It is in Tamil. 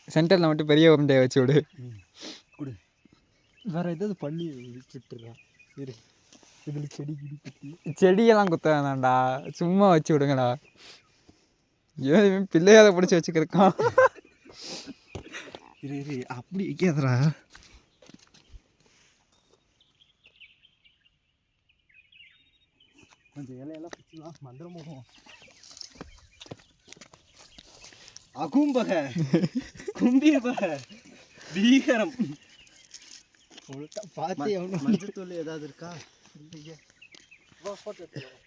சென்டரில் மட்டும் பெரிய உருண்டையை வச்சு விடு. கொடு. வேறு ஏதாவது பண்ணி விட்டுறா. சரி, இதில் செடி கிடி குத்தி செடியெல்லாம் குத்த வேணாண்டா, சும்மா வச்சு விடுங்கடா. ஏன் பிள்ளையாத பிடிச்சி வச்சுக்கிருக்கான். இரு இரு, அப்படி வைக்காதடா. கொஞ்சம் இலையெல்லாம் பிடிச்சிக்கலாம். மந்திரம் போகும். அகும்பக கும்பீர்பக பீகரம். பார்த்து மஞ்சத்தூள் ஏதாவது இருக்கா? இல்லைங்க. ஃபோட்டோ எடுத்துக்கலாம்.